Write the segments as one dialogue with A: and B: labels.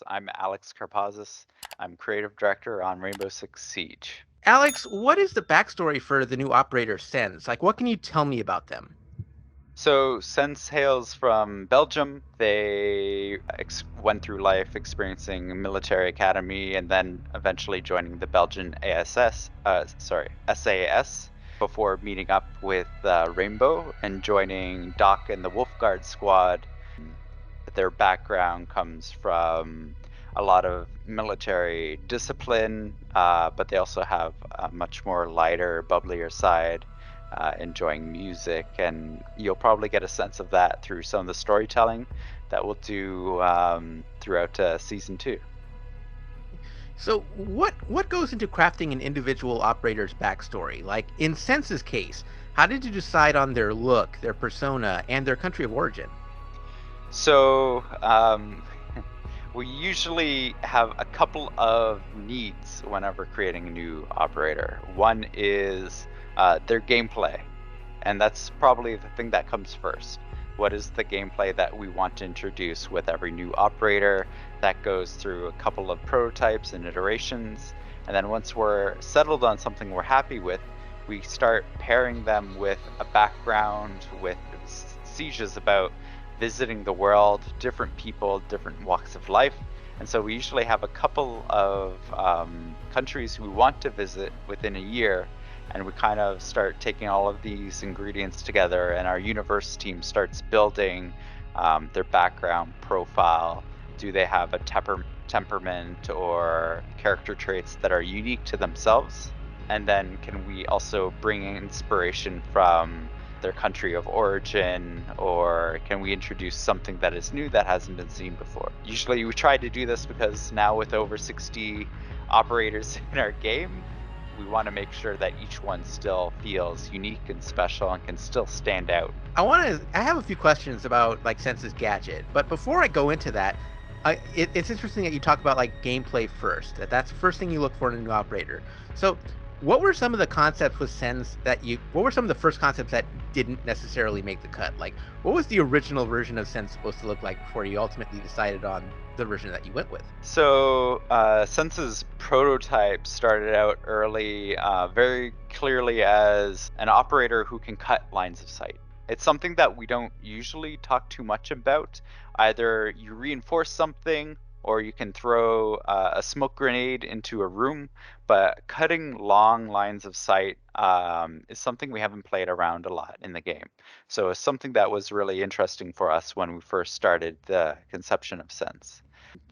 A: I'm Alex Karpazis. I'm creative director on Rainbow Six Siege.
B: Alex, what is the backstory for the new operator Sens? Like, what can you tell me about them?
A: So, Sens hails from Belgium. They went through life experiencing military academy and then eventually joining the Belgian SAS before meeting up with Rainbow and joining Doc and the Wolfguard squad. Their background comes from a lot of military discipline, but they also have a much more lighter, bubblier side, enjoying music. And you'll probably get a sense of that through some of the storytelling that we'll do throughout season 2.
B: So, what goes into crafting an individual operator's backstory? Like in Sens's case, how did you decide on their look, their persona, and their country of origin?
A: So, we usually have a couple of needs whenever creating a new operator. One is their gameplay, and that's probably the thing that comes first. What is the gameplay that we want to introduce with every new operator? That goes through a couple of prototypes and iterations, and then once we're settled on something we're happy with, we start pairing them with a background with sieges about visiting the world, different people, different walks of life. And so we usually have a couple of countries we want to visit within a year, and we kind of start taking all of these ingredients together, and our universe team starts building their background profile. Do they have a temperament or character traits that are unique to themselves? And then can we also bring in inspiration from their country of origin, or can we introduce something that is new that hasn't been seen before? Usually we try to do this because now with over 60 operators in our game, we want to make sure that each one still feels unique and special and can still stand out.
B: I have a few questions about like Sens's gadget, but before I go into that, it's interesting that you talk about like gameplay first. That's the first thing you look for in a new operator. So, what were some of the concepts with Sens what were some of the first concepts that didn't necessarily make the cut? Like, what was the original version of Sens supposed to look like before you ultimately decided on the version that you went with?
A: So, Sense's prototype started out early, very clearly as an operator who can cut lines of sight. It's something that we don't usually talk too much about. Either you reinforce something or you can throw a smoke grenade into a room, but cutting long lines of sight is something we haven't played around a lot in the game. So it's something that was really interesting for us when we first started the conception of Sense.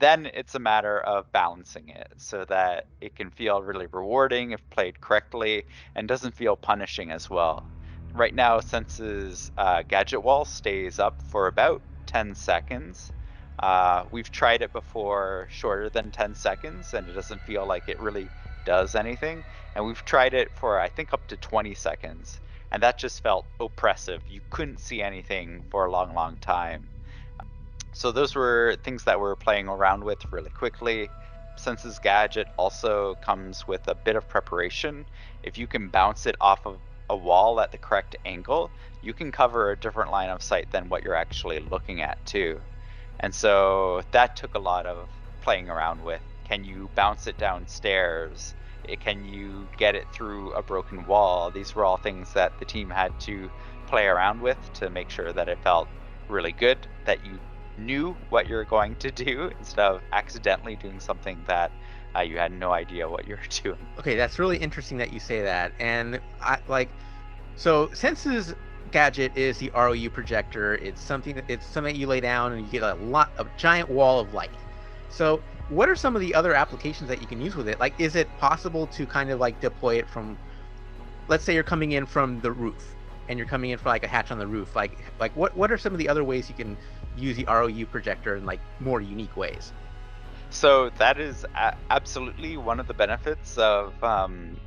A: Then it's a matter of balancing it so that it can feel really rewarding if played correctly and doesn't feel punishing as well. Right now, Sense's gadget wall stays up for about 10 seconds. We've tried it before shorter than 10 seconds, and it doesn't feel like it really does anything. And we've tried it for, I think, up to 20 seconds, and that just felt oppressive. You couldn't see anything for a long, long time. So those were things that we're playing around with really quickly. Since this gadget also comes with a bit of preparation, if you can bounce it off of a wall at the correct angle, you can cover a different line of sight than what you're actually looking at too. And so that took a lot of playing around with. Can you bounce it downstairs? Can you get it through a broken wall? These were all things that the team had to play around with to make sure that it felt really good, that you knew what you're going to do instead of accidentally doing something that you had no idea what you were doing.
B: Okay, that's really interesting that you say that. And I like so Sense's gadget is the ROU projector. It's something that you lay down and you get a giant wall of light. So what are some of the other applications that you can use with it? Like, is it possible to kind of like deploy it from, let's say you're coming in from the roof and you're coming in from like a hatch on the roof. Like what are some of the other ways you can use the ROU projector in like more unique ways?
A: So that is absolutely one of the benefits of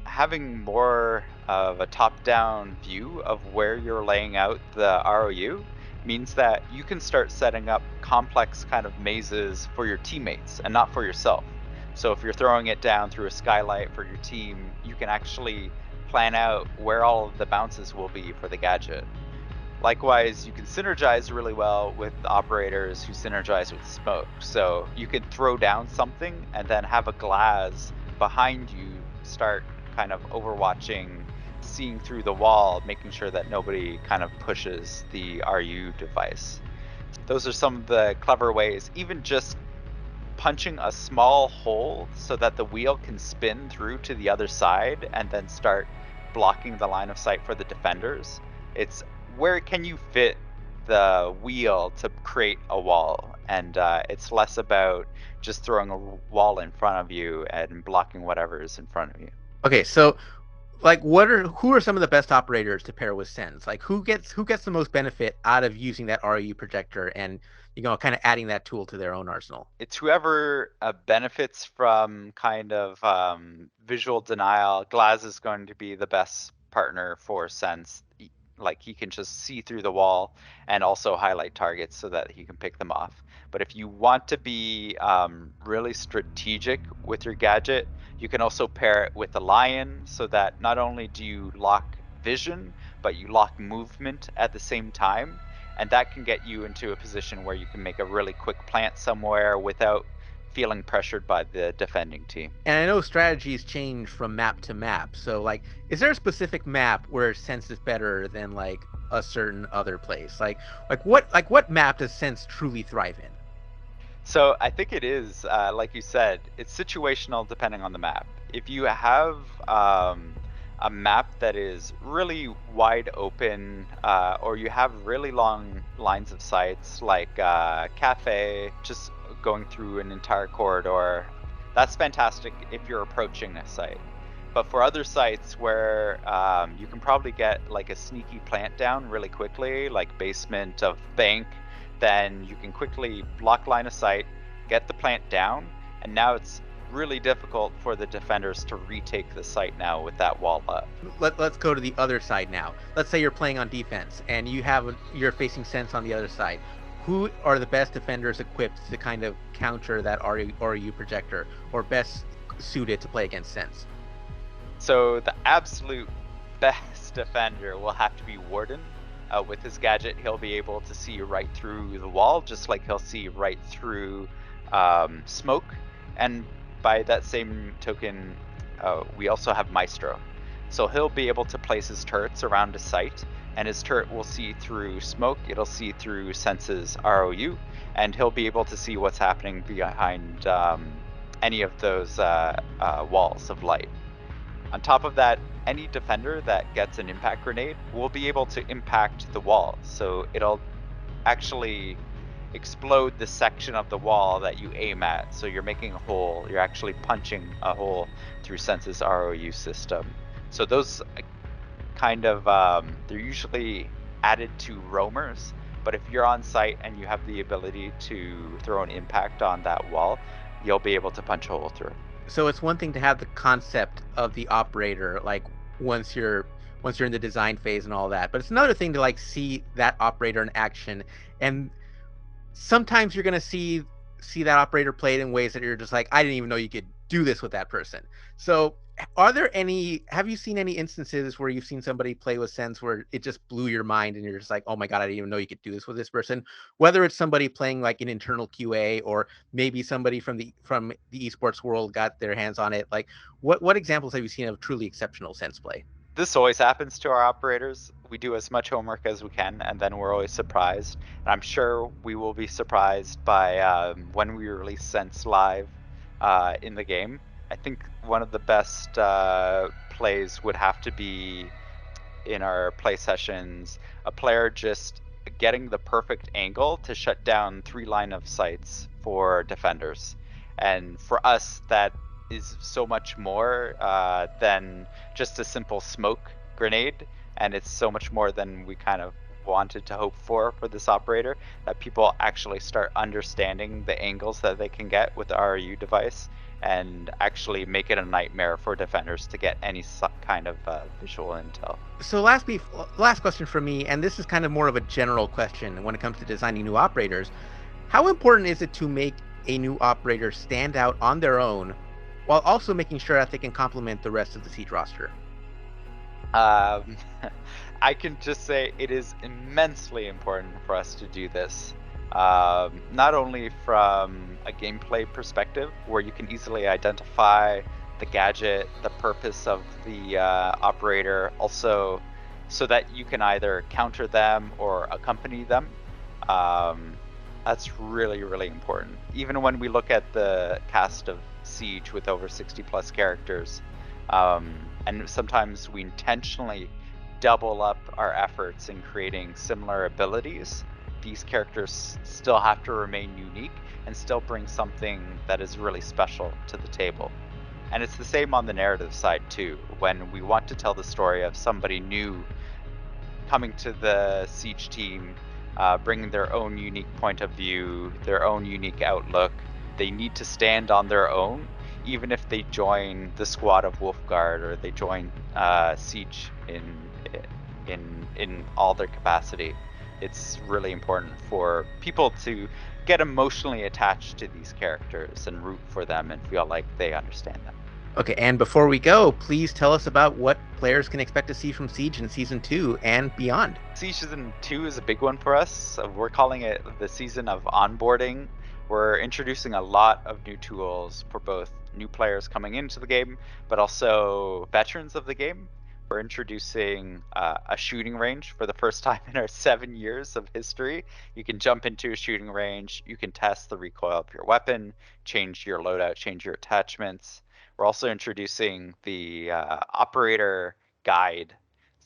A: having more of a top-down view of where you're laying out the ROU means that you can start setting up complex kind of mazes for your teammates and not for yourself. So if you're throwing it down through a skylight for your team, you can actually plan out where all of the bounces will be for the gadget. Likewise, you can synergize really well with operators who synergize with smoke. So you can throw down something and then have a glass behind you start kind of overwatching, seeing through the wall, making sure that nobody kind of pushes the RU device. Those are some of the clever ways, even just punching a small hole so that the wheel can spin through to the other side and then start blocking the line of sight for the defenders. It's where can you fit the wheel to create a wall, and it's less about just throwing a wall in front of you and blocking whatever is in front of you.
B: Okay, so like who are some of the best operators to pair with Sens? Like who gets the most benefit out of using that ROU projector and kind of adding that tool to their own arsenal?
A: It's whoever benefits from kind of visual denial. Glaz is going to be the best partner for Sense. Like he can just see through the wall and also highlight targets so that he can pick them off. But if you want to be really strategic with your gadget, you can also pair it with a lion so that not only do you lock vision, but you lock movement at the same time, and that can get you into a position where you can make a really quick plant somewhere without feeling pressured by the defending team.
B: And I know strategies change from map to map. So like is there a specific map where Sense is better than like a certain other place? Like what map does Sense truly thrive in?
A: So I think it is, like you said, it's situational depending on the map. If you have a map that is really wide open, or you have really long lines of sights, like cafe, just going through an entire corridor, that's fantastic if you're approaching a site. But for other sites where you can probably get like a sneaky plant down really quickly, like basement of bank, then you can quickly block line of sight, get the plant down, and now it's really difficult for the defenders to retake the site now with that wall up.
B: Let's go to the other side now. Let's say you're playing on defense and you're facing Sense on the other side. Who are the best defenders equipped to kind of counter that RU projector, or best suited to play against Sense?
A: So the absolute best defender will have to be Warden. With his gadget, he'll be able to see right through the wall, just like he'll see right through smoke. And by that same token, we also have Maestro. So he'll be able to place his turrets around a site, and his turret will see through smoke, it'll see through Sense's ROU, and he'll be able to see what's happening behind any of those walls of light. On top of that, any defender that gets an impact grenade will be able to impact the wall. So it'll actually explode the section of the wall that you aim at. So you're making a hole, you're actually punching a hole through Sense's ROU system. So those kind of, they're usually added to roamers, but if you're on site and you have the ability to throw an impact on that wall, you'll be able to punch a hole through it.
B: So it's one thing to have the concept of the operator, like once you're in the design phase and all that, but it's another thing to like see that operator in action. And sometimes you're gonna see that operator played in ways that you're just like, I didn't even know you could do this with that person. So have you seen any instances where you've seen somebody play with Sense where it just blew your mind and you're just like, oh my God, I didn't even know you could do this with this person? Whether it's somebody playing like an internal QA, or maybe somebody from the esports world got their hands on it. Like what examples have you seen of truly exceptional Sense play?
A: This always happens to our operators. We do as much homework as we can, and then we're always surprised. And I'm sure we will be surprised by when we release Sense Live in the game. I think one of the best plays would have to be in our play sessions, a player just getting the perfect angle to shut down 3 line of sights for defenders. And for us, that is so much more than just a simple smoke grenade. And it's so much more than we kind of wanted to hope for this operator, that people actually start understanding the angles that they can get with the RU device and actually make it a nightmare for defenders to get any kind of visual intel.
B: So last question for me, and this is kind of more of a general question when it comes to designing new operators. How important is it to make a new operator stand out on their own while also making sure that they can complement the rest of the Siege roster?
A: Um, I can just say it is immensely important for us to do this. Not only from a gameplay perspective, where you can easily identify the gadget, the purpose of the operator, also so that you can either counter them or accompany them. Um, that's really, really important. Even when we look at the cast of Siege with over 60 plus characters, and sometimes we intentionally double up our efforts in creating similar abilities, these characters still have to remain unique and still bring something that is really special to the table. And it's the same on the narrative side too. When we want to tell the story of somebody new coming to the Siege team, bringing their own unique point of view, their own unique outlook, they need to stand on their own, even if they join the squad of Wolfguard or they join Siege in all their capacity. It's really important for people to get emotionally attached to these characters and root for them and feel like they understand them.
B: Okay, and before we go, please tell us about what players can expect to see from Siege in Season 2 and beyond.
A: Siege Season 2 is a big one for us. So we're calling it the season of onboarding. We're introducing a lot of new tools for both new players coming into the game, but also veterans of the game. We're introducing a shooting range for the first time in our 7 years of history. You can jump into a shooting range, you can test the recoil of your weapon, change your loadout, change your attachments. We're also introducing the operator guide,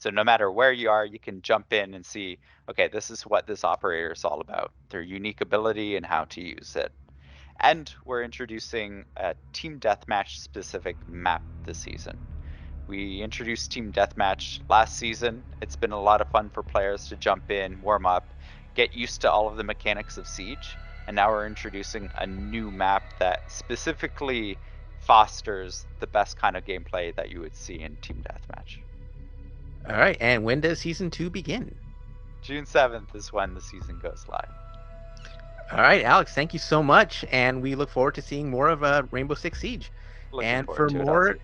A: so no matter where you are, you can jump in and see, okay, this is what this operator is all about, their unique ability and how to use it. And we're introducing a team deathmatch specific map this season. We introduced team deathmatch last season. It's been a lot of fun for players to jump in, warm up, get used to all of the mechanics of Siege. And now we're introducing a new map that specifically fosters the best kind of gameplay that you would see in team deathmatch.
B: All right, and when does Season 2 begin?
A: June 7th is when the season goes live.
B: All right, Alex, thank you so much, and we look forward to seeing more of Rainbow Six Siege.
A: Looking
B: And
A: forward
B: for
A: to it,
B: more,
A: Ozzy.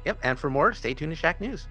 B: yep, and for more, stay tuned to Shack News.